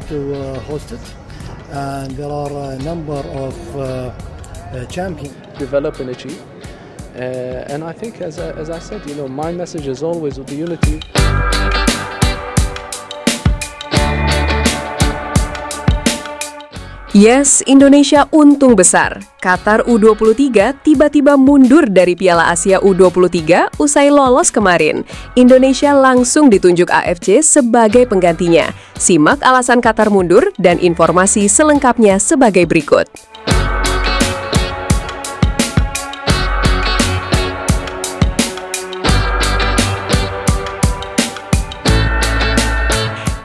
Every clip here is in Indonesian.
to host it, and there are a number of champions develop and achieve. And I think, as I said, my message is always with the unity. Yes, Indonesia untung besar. Qatar U23 tiba-tiba mundur dari Piala Asia U23 usai lolos kemarin. Indonesia langsung ditunjuk AFC sebagai penggantinya. Simak alasan Qatar mundur dan informasi selengkapnya sebagai berikut.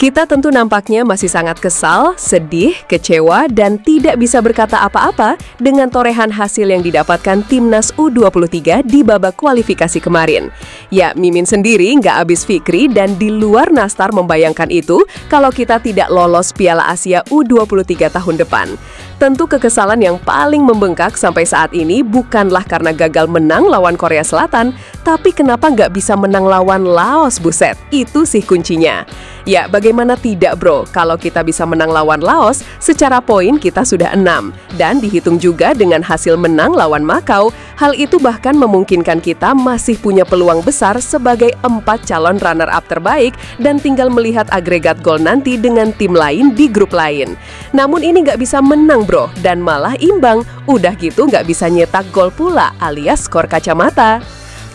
Kita tentu nampaknya masih sangat kesal, sedih, kecewa, dan tidak bisa berkata apa-apa dengan torehan hasil yang didapatkan Timnas U23 di babak kualifikasi kemarin. Ya, Mimin sendiri nggak habis fikri dan di luar nastar membayangkan itu kalau kita tidak lolos Piala Asia U23 tahun depan. Tentu kekesalan yang paling membengkak sampai saat ini bukanlah karena gagal menang lawan Korea Selatan, tapi kenapa nggak bisa menang lawan Laos, buset, itu sih kuncinya. Ya, bagaimana tidak bro, kalau kita bisa menang lawan Laos, secara poin kita sudah 6. Dan dihitung juga dengan hasil menang lawan Makau, hal itu bahkan memungkinkan kita masih punya peluang besar sebagai 4 calon runner-up terbaik dan tinggal melihat agregat gol nanti dengan tim lain di grup lain. Namun ini nggak bisa menang bro, dan malah imbang, udah gitu nggak bisa nyetak gol pula alias skor kacamata.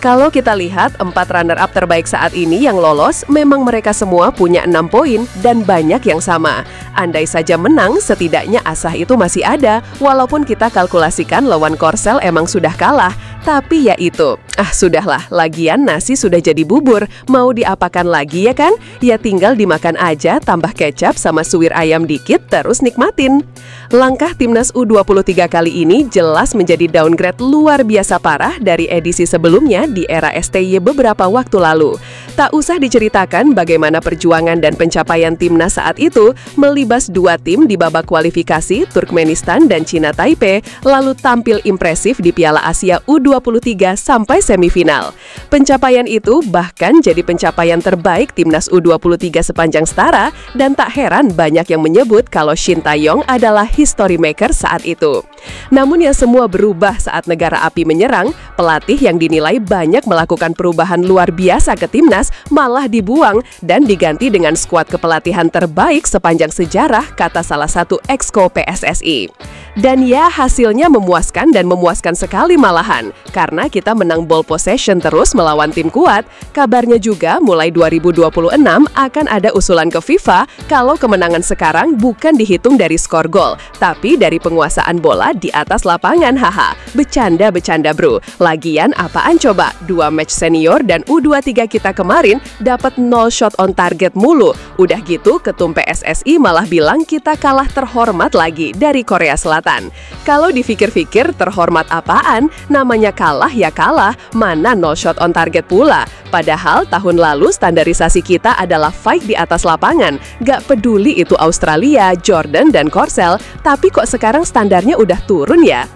Kalau kita lihat 4 runner-up terbaik saat ini yang lolos, memang mereka semua punya 6 poin dan banyak yang sama. Andai saja menang, setidaknya asah itu masih ada, walaupun kita kalkulasikan lawan Korsel emang sudah kalah. Tapi ya itu, sudahlah, lagian nasi sudah jadi bubur, mau diapakan lagi ya kan? Ya tinggal dimakan aja, tambah kecap sama suwir ayam dikit, terus nikmatin. Langkah Timnas U23 kali ini jelas menjadi downgrade luar biasa parah dari edisi sebelumnya di era STY beberapa waktu lalu. Tak usah diceritakan bagaimana perjuangan dan pencapaian Timnas saat itu melibas 2 tim di babak kualifikasi, Turkmenistan dan Cina Taipei, lalu tampil impresif di Piala Asia U23 sampai semifinal. Pencapaian itu bahkan jadi pencapaian terbaik Timnas U23 sepanjang setara, dan tak heran banyak yang menyebut kalau Shin Tae-yong adalah history maker saat itu. Namun ya semua berubah saat negara api menyerang, pelatih yang dinilai banyak melakukan perubahan luar biasa ke Timnas malah dibuang dan diganti dengan skuad kepelatihan terbaik sepanjang sejarah, kata salah satu exco PSSI. Dan ya hasilnya memuaskan dan memuaskan sekali malahan, karena kita menang ball possession terus melawan tim kuat. Kabarnya juga mulai 2026 akan ada usulan ke FIFA kalau kemenangan sekarang bukan dihitung dari skor gol, tapi dari penguasaan bola di atas lapangan. Haha, bercanda bro. Lagian apaan coba, 2 match senior dan U23 kita kemarin dapat 0 shot on target mulu. Udah gitu ketum PSSI malah bilang kita kalah terhormat lagi dari Korea Selatan. Kalau dipikir-pikir terhormat apaan, namanya kalah ya kalah, mana 0 shot on target pula. Padahal tahun lalu standarisasi kita adalah fight di atas lapangan. Gak peduli itu Australia, Jordan, dan Korsel, tapi kok sekarang standarnya udah turun ya?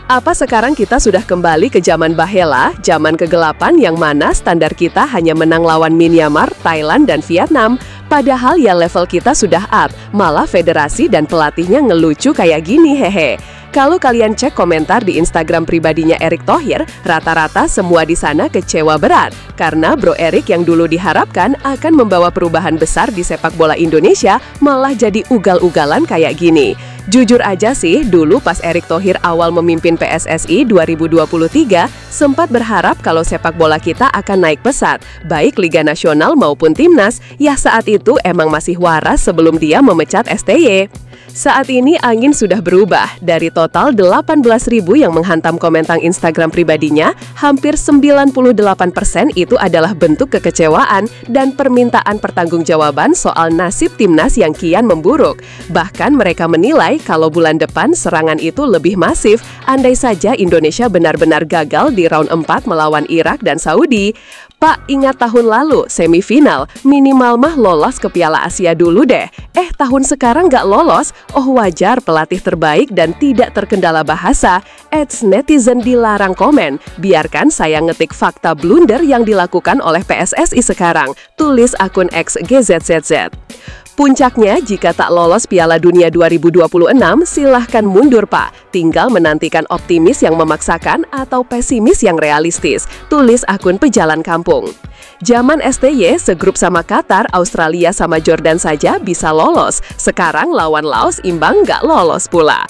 Apa sekarang kita sudah kembali ke zaman Bahela, zaman kegelapan yang mana standar kita hanya menang lawan Myanmar, Thailand, dan Vietnam? Padahal ya level kita sudah up, malah federasi dan pelatihnya ngelucu kayak gini, hehe. Kalau kalian cek komentar di Instagram pribadinya Erick Thohir, rata-rata semua di sana kecewa berat. Karena Bro Erick yang dulu diharapkan akan membawa perubahan besar di sepak bola Indonesia, malah jadi ugal-ugalan kayak gini. Jujur aja sih, dulu pas Erick Thohir awal memimpin PSSI 2023, sempat berharap kalau sepak bola kita akan naik pesat, baik Liga Nasional maupun Timnas, ya saat itu emang masih waras sebelum dia memecat STY. Saat ini angin sudah berubah, dari total 18.000 yang menghantam komentar Instagram pribadinya, hampir 98% itu adalah bentuk kekecewaan dan permintaan pertanggungjawaban soal nasib Timnas yang kian memburuk. Bahkan mereka menilai kalau bulan depan serangan itu lebih masif, andai saja Indonesia benar-benar gagal di round 4 melawan Irak dan Saudi. Pak, ingat tahun lalu, semifinal, minimal mah lolos ke Piala Asia dulu deh. Tahun sekarang nggak lolos, wajar pelatih terbaik dan tidak terkendala bahasa. Netizen dilarang komen, biarkan saya ngetik fakta blunder yang dilakukan oleh PSSI sekarang, tulis akun XGZZZ. Puncaknya, jika tak lolos Piala Dunia 2026, silahkan mundur Pak. Tinggal menantikan optimis yang memaksakan atau pesimis yang realistis, tulis akun Pejalan Kampung. Zaman STY, segrup sama Qatar, Australia sama Jordan saja bisa lolos. Sekarang lawan Laos imbang nggak lolos pula.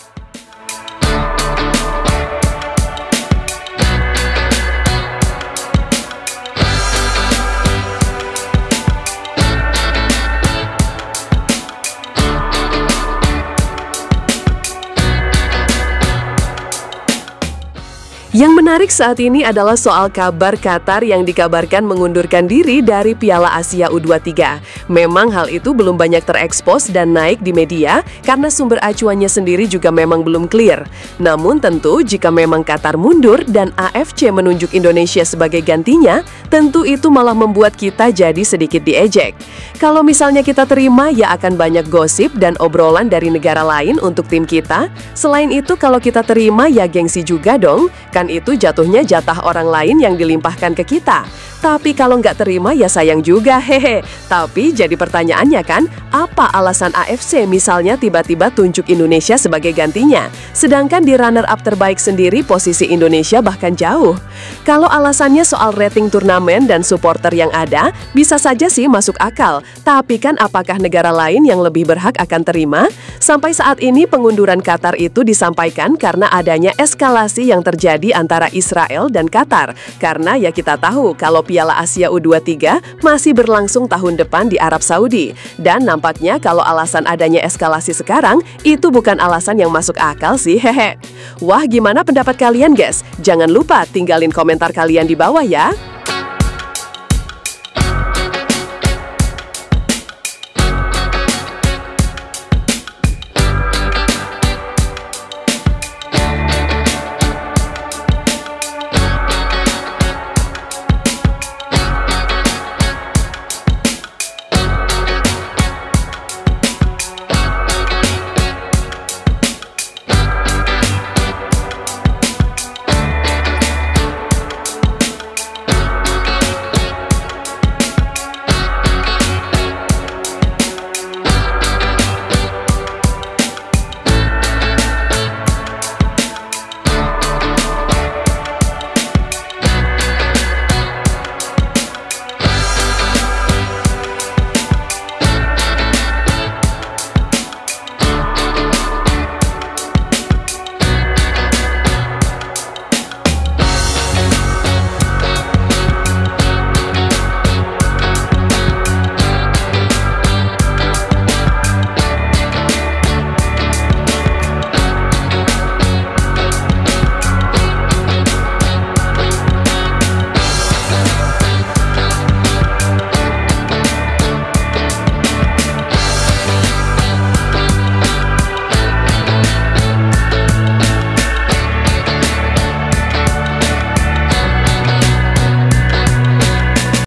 Yang menarik saat ini adalah soal kabar Qatar yang dikabarkan mengundurkan diri dari Piala Asia U23. Memang hal itu belum banyak terekspos dan naik di media karena sumber acuannya sendiri juga memang belum clear. Namun tentu jika memang Qatar mundur dan AFC menunjuk Indonesia sebagai gantinya, tentu itu malah membuat kita jadi sedikit diejek. Kalau misalnya kita terima, ya akan banyak gosip dan obrolan dari negara lain untuk tim kita. Selain itu kalau kita terima, ya gengsi juga dong. Kan itu jatuhnya jatah orang lain yang dilimpahkan ke kita. Tapi kalau nggak terima ya sayang juga, hehe. Tapi jadi pertanyaannya kan, apa alasan AFC misalnya tiba-tiba tunjuk Indonesia sebagai gantinya? Sedangkan di runner-up terbaik sendiri posisi Indonesia bahkan jauh. Kalau alasannya soal rating turnamen dan supporter yang ada, bisa saja sih masuk akal. Tapi kan apakah negara lain yang lebih berhak akan terima? Sampai saat ini pengunduran Qatar itu disampaikan karena adanya eskalasi yang terjadi antara Israel dan Qatar. Karena ya kita tahu kalau Piala Asia U23 masih berlangsung tahun depan di Arab Saudi. Dan nampaknya kalau alasan adanya eskalasi sekarang, itu bukan alasan yang masuk akal sih, hehe. Wah, gimana pendapat kalian guys? Jangan lupa tinggalin komentar kalian di bawah ya.